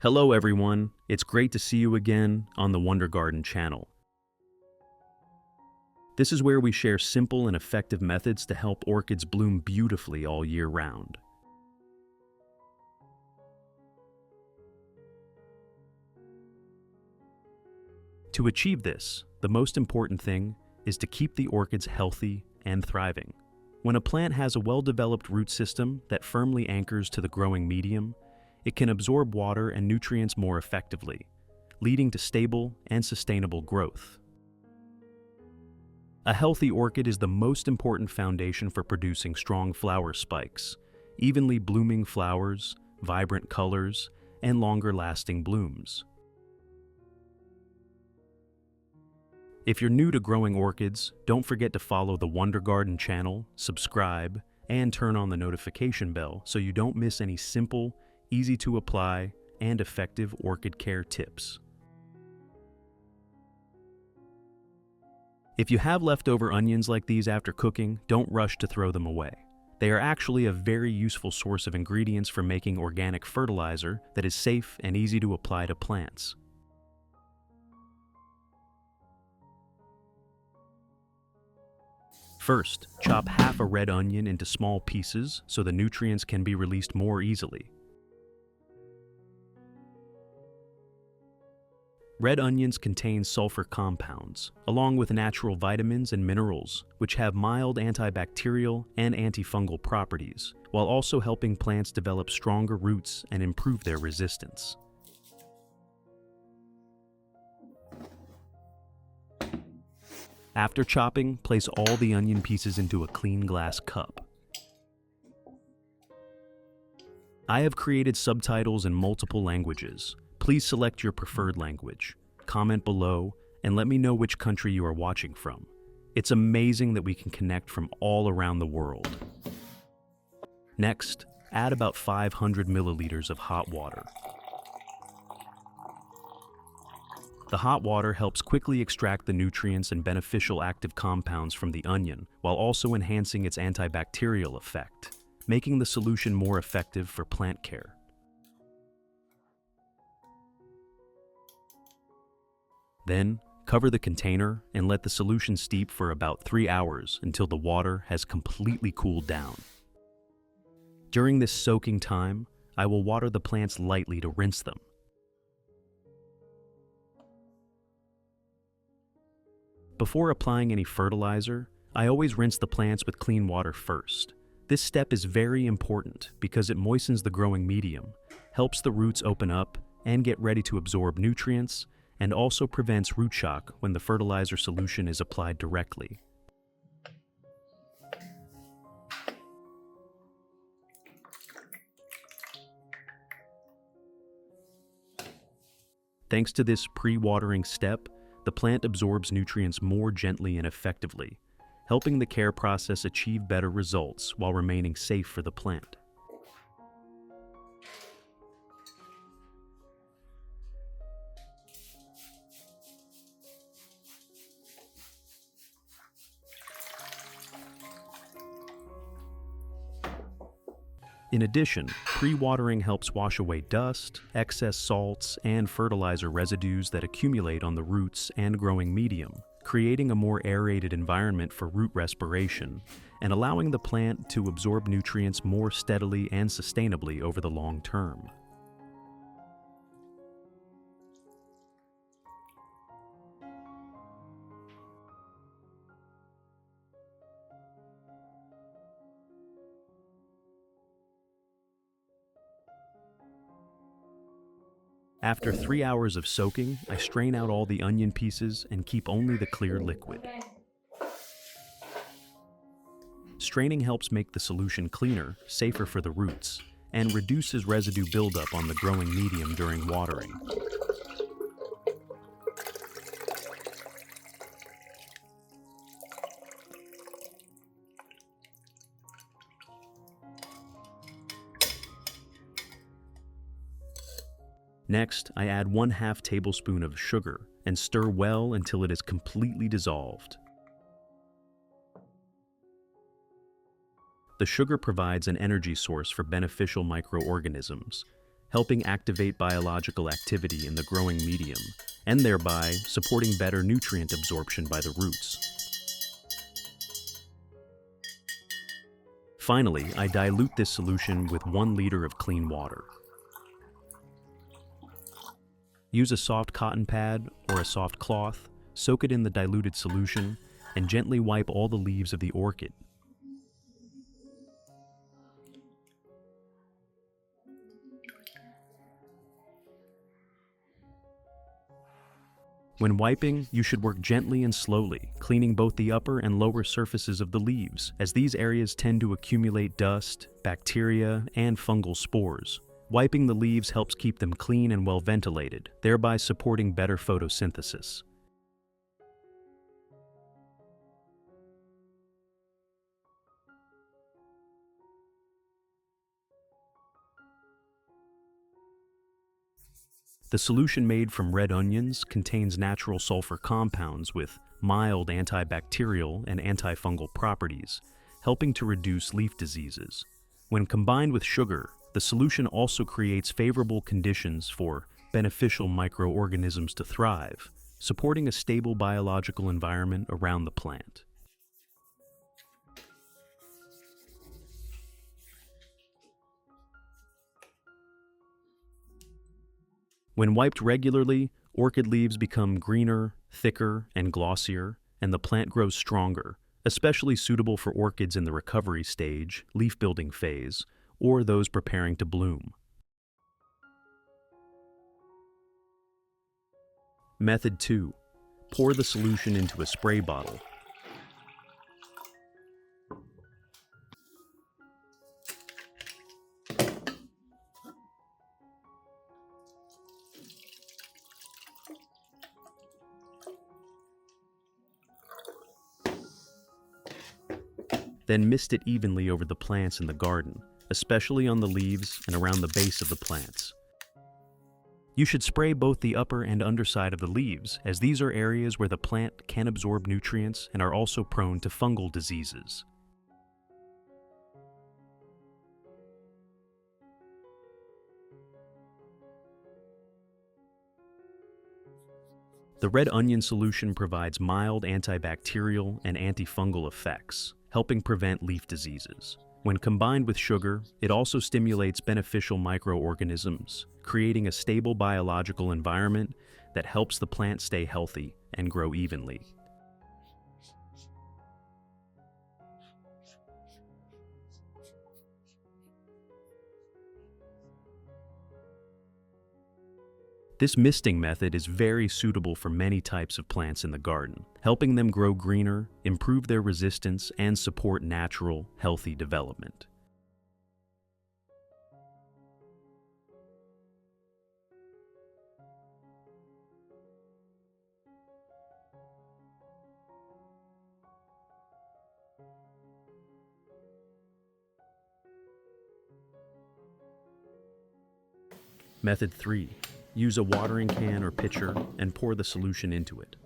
Hello everyone, it's great to see you again on the Wonder Garden channel. This is where we share simple and effective methods to help orchids bloom beautifully all year round. To achieve this, the most important thing is to keep the orchids healthy and thriving. When a plant has a well-developed root system that firmly anchors to the growing medium, it can absorb water and nutrients more effectively, leading to stable and sustainable growth. A healthy orchid is the most important foundation for producing strong flower spikes, evenly blooming flowers, vibrant colors, and longer-lasting blooms. If you're new to growing orchids, don't forget to follow the Wonder Garden channel, subscribe, and turn on the notification bell so you don't miss any simple, easy to apply, and effective orchid care tips. If you have leftover onions like these after cooking, don't rush to throw them away. They are actually a very useful source of ingredients for making organic fertilizer that is safe and easy to apply to plants. First, chop half a red onion into small pieces so the nutrients can be released more easily. Red onions contain sulfur compounds, along with natural vitamins and minerals, which have mild antibacterial and antifungal properties, while also helping plants develop stronger roots and improve their resistance. After chopping, place all the onion pieces into a clean glass cup. I have created subtitles in multiple languages. Please select your preferred language, comment below, and let me know which country you are watching from. It's amazing that we can connect from all around the world. Next, add about 500 milliliters of hot water. The hot water helps quickly extract the nutrients and beneficial active compounds from the onion, while also enhancing its antibacterial effect, making the solution more effective for plant care. Then, cover the container and let the solution steep for about 3 hours until the water has completely cooled down. During this soaking time, I will water the plants lightly to rinse them. Before applying any fertilizer, I always rinse the plants with clean water first. This step is very important because it moistens the growing medium, helps the roots open up and get ready to absorb nutrients, and also prevents root shock when the fertilizer solution is applied directly. Thanks to this pre-watering step, the plant absorbs nutrients more gently and effectively, helping the care process achieve better results while remaining safe for the plant. In addition, pre-watering helps wash away dust, excess salts, and fertilizer residues that accumulate on the roots and growing medium, creating a more aerated environment for root respiration and allowing the plant to absorb nutrients more steadily and sustainably over the long term. After 3 hours of soaking, I strain out all the onion pieces and keep only the clear liquid. Straining helps make the solution cleaner, safer for the roots, and reduces residue buildup on the growing medium during watering. Next, I add 1/2 tablespoon of sugar and stir well until it is completely dissolved. The sugar provides an energy source for beneficial microorganisms, helping activate biological activity in the growing medium, and thereby supporting better nutrient absorption by the roots. Finally, I dilute this solution with 1 liter of clean water. Use a soft cotton pad or a soft cloth, soak it in the diluted solution, and gently wipe all the leaves of the orchid. When wiping, you should work gently and slowly, cleaning both the upper and lower surfaces of the leaves, as these areas tend to accumulate dust, bacteria, and fungal spores. Wiping the leaves helps keep them clean and well ventilated, thereby supporting better photosynthesis. The solution made from red onions contains natural sulfur compounds with mild antibacterial and antifungal properties, helping to reduce leaf diseases. When combined with sugar, the solution also creates favorable conditions for beneficial microorganisms to thrive, supporting a stable biological environment around the plant. When wiped regularly, orchid leaves become greener, thicker, and glossier, and the plant grows stronger, especially suitable for orchids in the recovery stage, leaf-building phase, or those preparing to bloom. Method 2. Pour the solution into a spray bottle. Then mist it evenly over the plants in the garden, especially on the leaves and around the base of the plants. You should spray both the upper and underside of the leaves, as these are areas where the plant can absorb nutrients and are also prone to fungal diseases. The red onion solution provides mild antibacterial and antifungal effects, helping prevent leaf diseases. When combined with sugar, it also stimulates beneficial microorganisms, creating a stable biological environment that helps the plant stay healthy and grow evenly. This misting method is very suitable for many types of plants in the garden, helping them grow greener, improve their resistance, and support natural, healthy development. Method 3. Use a watering can or pitcher and pour the solution into it.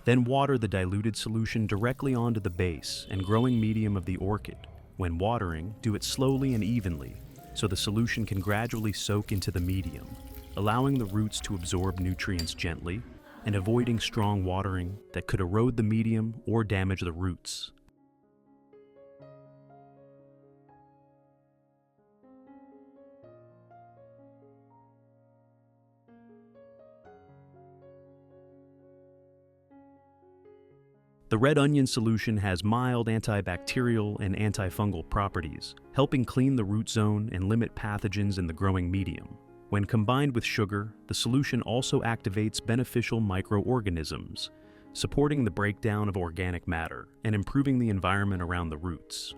Then water the diluted solution directly onto the base and growing medium of the orchid. When watering, do it slowly and evenly, so the solution can gradually soak into the medium, allowing the roots to absorb nutrients gently and avoiding strong watering that could erode the medium or damage the roots. The red onion solution has mild antibacterial and antifungal properties, helping clean the root zone and limit pathogens in the growing medium. When combined with sugar, the solution also activates beneficial microorganisms, supporting the breakdown of organic matter and improving the environment around the roots.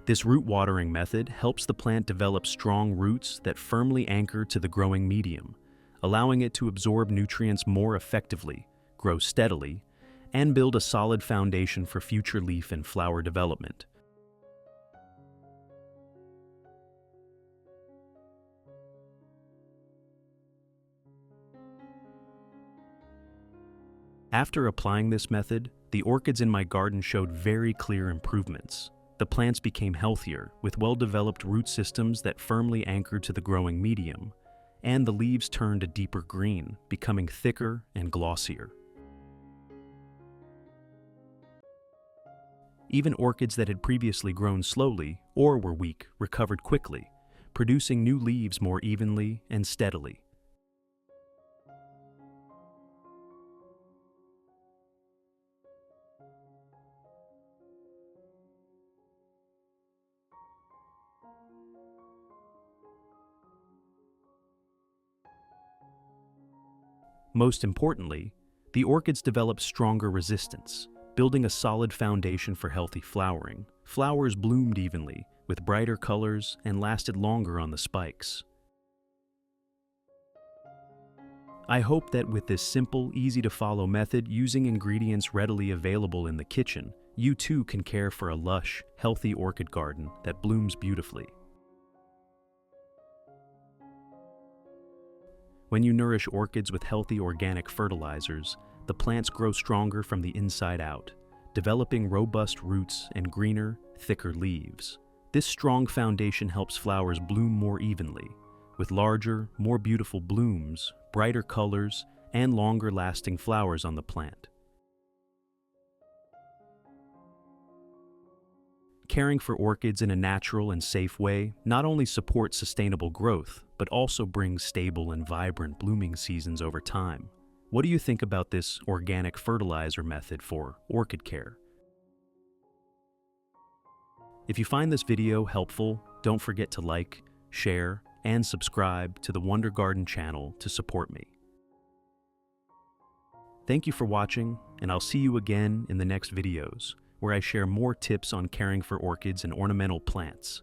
This root watering method helps the plant develop strong roots that firmly anchor to the growing medium, allowing it to absorb nutrients more effectively, grow steadily, and build a solid foundation for future leaf and flower development. After applying this method, the orchids in my garden showed very clear improvements. The plants became healthier, with well-developed root systems that firmly anchored to the growing medium, and the leaves turned a deeper green, becoming thicker and glossier. Even orchids that had previously grown slowly or were weak recovered quickly, producing new leaves more evenly and steadily. Most importantly, the orchids developed stronger resistance, building a solid foundation for healthy flowering. Flowers bloomed evenly, with brighter colors, and lasted longer on the spikes. I hope that with this simple, easy-to-follow method using ingredients readily available in the kitchen, you too can care for a lush, healthy orchid garden that blooms beautifully. When you nourish orchids with healthy organic fertilizers, the plants grow stronger from the inside out, developing robust roots and greener, thicker leaves. This strong foundation helps flowers bloom more evenly, with larger, more beautiful blooms, brighter colors, and longer-lasting flowers on the plant. Caring for orchids in a natural and safe way not only supports sustainable growth, but also brings stable and vibrant blooming seasons over time. What do you think about this organic fertilizer method for orchid care? If you find this video helpful, don't forget to like, share, and subscribe to the Wonder Garden channel to support me. Thank you for watching, and I'll see you again in the next videos, where I share more tips on caring for orchids and ornamental plants.